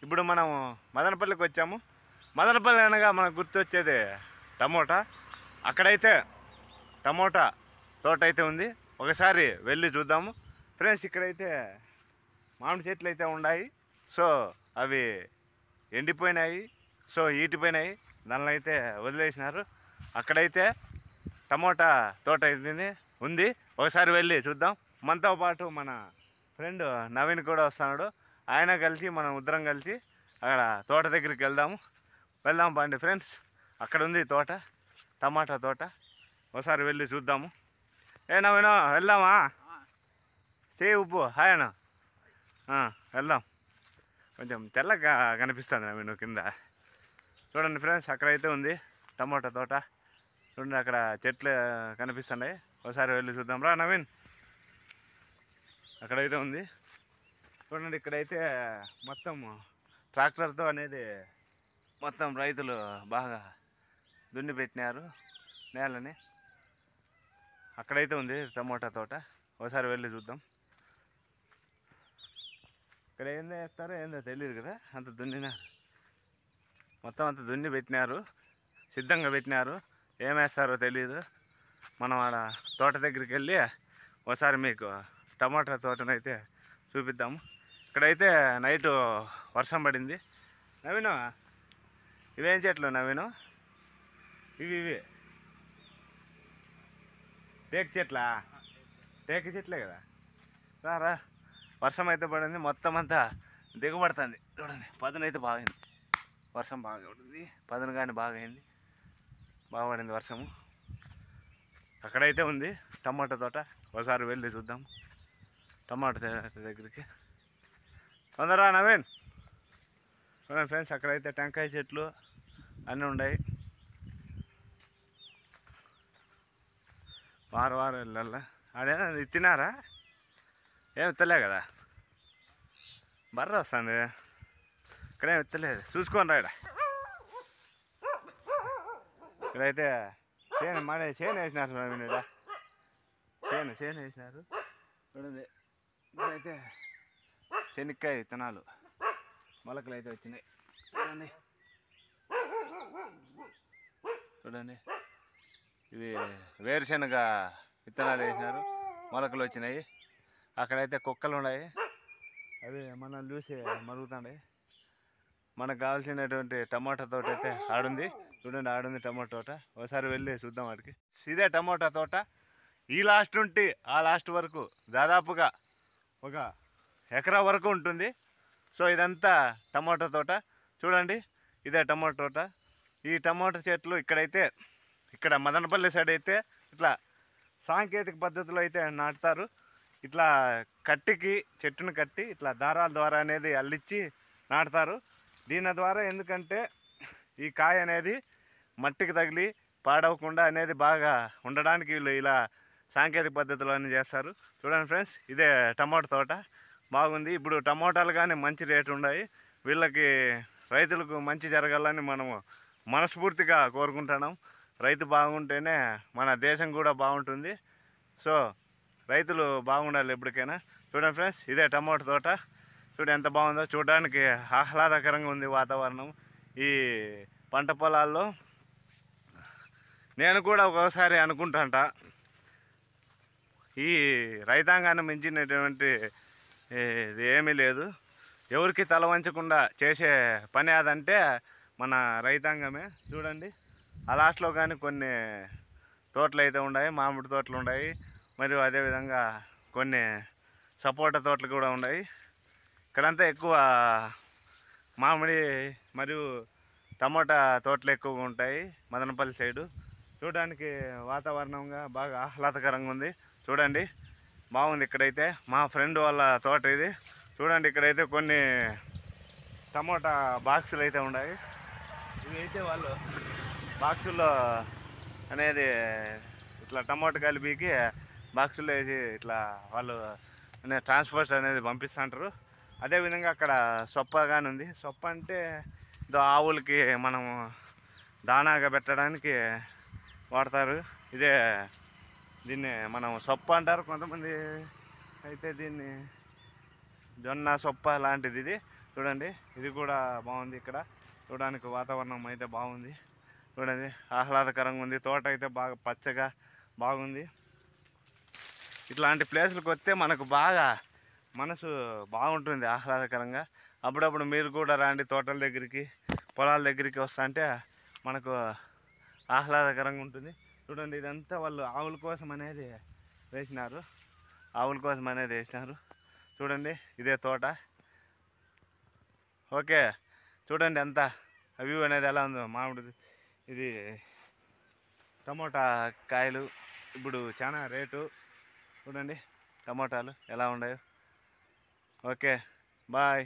ఇప్పుడు మనం మదనపల్లికి వచ్చాము. మదనపల్లి అనగా మనకు గుర్తొచ్చేది టమోటా. అక్కడైతే టమోటా తోట అయితే ఉంది, ఒకసారి వెళ్ళి చూద్దాము ఫ్రెండ్స్. ఇక్కడైతే మామిడి చెట్లు అయితే ఉన్నాయి. సో అవి ఎండిపోయినాయి, సో ఈటిపోయినాయి, దానిలో అయితే వదిలేసినారు. అక్కడైతే టమోటా తోట అయితే ఉంది, ఒకసారి వెళ్ళి చూద్దాం. మనతో పాటు మన ఫ్రెండ్ నవీన్ కూడా వస్తున్నాడు. ఆయన కలిసి మనం ఇద్దరం కలిసి అక్కడ తోట దగ్గరికి వెళ్దాం పండి ఫ్రెండ్స్. అక్కడ ఉంది తోట, టమాటా తోట. ఒకసారి వెళ్ళి చూద్దాము. ఏ నవీను వెళ్దామా? ఉప్పు హాయ్ అన్న, వెళ్దాం. కొంచెం తెల్లగా కనిపిస్తుంది నవీను కింద. చూడండి ఫ్రెండ్స్, అక్కడైతే ఉంది టమోటా తోట. చూడండి అక్కడ చెట్లు కనిపిస్తున్నాయి, ఒకసారి వెళ్ళి చూద్దాం రా నవీన్. అక్కడైతే ఉంది చూడండి. ఇక్కడైతే మొత్తం ట్రాక్టర్తో అనేది మొత్తం రైతులు బాగా దున్ని పెట్టినారు నేలని. అక్కడైతే ఉంది టమోటా తోట, ఒకసారి వెళ్ళి చూద్దాం. ఇక్కడ ఏం చేస్తారో ఏందో తెలియదు కదా, అంత దున్నినారు, మొత్తం అంత దున్ని పెట్టినారు, సిద్ధంగా పెట్టినారు. ఏమేస్తారో తెలియదు. మనం ఆడ తోట దగ్గరికి వెళ్ళి ఒకసారి మీకు టమాటా తోటనైతే చూపిద్దాము. ఇక్కడైతే నైట్ వర్షం పడింది. నవీను ఇవేం చెట్లు నవీను? ఇవి టేకు చెట్లా? టేకు చెట్లే కదా. రా, వర్షం అయితే పడింది, మొత్తం అంతా దిగబడుతుంది. చూడండి పదునైతే బాగైంది, వర్షం బాగా పడింది, పదును కానీ బాగైంది, బాగా పడింది వర్షము. అక్కడైతే ఉంది టమాటా తోట, ఒకసారి వెళ్ళి చూద్దాం టమాటా దగ్గరికి. తొందరగా నవీన్. చూడండి ఫ్రెండ్స్, అక్కడైతే టెంకాయ చెట్లు అన్నీ ఉన్నాయి. వారం వెళ్ళాల. ఆడేనా తిన్నారా? ఏం ఎత్తలే కదా, బర్ర వస్తుంది. ఇక్కడేం ఎత్తలేదు, చూసుకొని రా. ఇక్కడైతే చేను వేసినారు నవీన్. చేను వేసినారు చూడండి. ఇక్కడైతే శనక్కాయ విత్తనాలు మొలకలు అయితే వచ్చినాయి చూడండి. ఇవి వేరుశనగ విత్తనాలు వేసినారు, మొలకలు వచ్చినాయి. అక్కడైతే కుక్కలు ఉన్నాయి, అవి మనం చూసి మరుగుతున్నాయి. మనకు కావాల్సినటువంటి టమాటా తోట అయితే ఆడుంది. చూడండి ఆడుంది టమాటా తోట, ఒకసారి వెళ్ళి చూద్దాం వాడికి. ఇదే టమాటా తోట. ఈ లాస్ట్ నుండి ఆ లాస్ట్ వరకు దాదాపుగా ఒక ఎకరా వరకు ఉంటుంది. సో ఇదంతా టమాటా తోట. చూడండి ఇదే టమాటా తోట. ఈ టమాటా చెట్లు ఇక్కడ మదనపల్లి సైడ్ అయితే ఇట్లా సాంకేతిక పద్ధతిలో అయితే నాటుతారు. ఇట్లా చెట్టును కట్టి ఇట్లా దారాల ద్వారా అనేది అల్లిచ్చి నాటుతారు. దీని ద్వారా ఎందుకంటే ఈ కాయ అనేది మట్టికి తగిలి పాడవకుండా అనేది బాగా ఉండడానికి వీళ్ళు ఇలా సాంకేతిక పద్ధతిలో చేస్తారు. చూడండి ఫ్రెండ్స్, ఇదే టమాటా తోట బాగుంది. ఇప్పుడు టమోటాలు కానీ మంచి రేటు ఉన్నాయి. వీళ్ళకి రైతులకు మంచి జరగాలని మనము మనస్ఫూర్తిగా కోరుకుంటున్నాం. రైతు బాగుంటేనే మన దేశం కూడా బాగుంటుంది. సో రైతులు బాగుండాలి ఎప్పటికైనా. చూడండి ఫ్రెండ్స్, ఇదే టమాటా తోట. చూడండి ఎంత బాగుందో, చూడడానికి ఆహ్లాదకరంగా ఉంది వాతావరణం. ఈ పంట పొలాల్లో నేను కూడా ఒకసారి అనుకుంటాంట, ఈ రైతాంగాన్ని మించినటువంటి ఏమీ లేదు. ఎవరికి తల వంచకుండా చేసే పని అదంటే మన రైతాంగమే. చూడండి ఆ లాస్ట్లో కానీ కొన్ని తోటలు అయితే ఉన్నాయి, మామిడి తోటలు ఉన్నాయి, మరియు అదేవిధంగా కొన్ని సపోటా తోటలు కూడా ఉన్నాయి. ఇక్కడంతా ఎక్కువ మామిడి మరియు టమోటా తోటలు ఎక్కువగా ఉంటాయి మదనపల్లి సైడు. చూడడానికి వాతావరణంగా బాగా ఆహ్లాదకరంగా ఉంది. చూడండి బాగుంది. ఇక్కడైతే మా ఫ్రెండ్ వాళ్ళ తోట ఇది. చూడండి ఇక్కడైతే కొన్ని టమోటా బాక్సులు అయితే ఉన్నాయి. ఇవి అయితే వాళ్ళు బాక్సుల్లో అనేది ఇట్లా టమోటా కలిపికి బాక్సుల్లో వేసి ఇట్లా వాళ్ళు ట్రాన్స్పోర్ట్ అనేది పంపిస్తుంటారు. అదేవిధంగా అక్కడ సొప్ప కానీ ఉంది. సొప్ప అంటే ఆవులకి మనము దానాగా పెట్టడానికి వాడతారు. దీన్ని మనం సొప్ప అంటారు కొంతమంది, అయితే దీన్ని జొన్న సొప్ప లాంటిది ఇది. చూడండి ఇది కూడా బాగుంది. ఇక్కడ చూడడానికి వాతావరణం అయితే బాగుంది. చూడండి ఆహ్లాదకరంగా ఉంది. తోట అయితే బాగా పచ్చగా బాగుంది. ఇట్లాంటి ప్లేసులకు వస్తే మనకు బాగా మనసు బాగుంటుంది ఆహ్లాదకరంగా. అప్పుడప్పుడు మీరు కూడా రండి తోటల దగ్గరికి, పొలాల దగ్గరికి వస్తుంటే మనకు ఆహ్లాదకరంగా ఉంటుంది. చూడండి ఇదంతా వాళ్ళు ఆవుల కోసం అనేది వేసినారు. చూడండి ఇదే తోట. ఓకే చూడండి అంతా వ్యూ అనేది ఎలా ఉందో. మామిడి ఇది టమోటా కాయలు ఇప్పుడు చాలా రేటు. చూడండి టమోటాలు ఎలా ఉన్నాయో. Okay bye.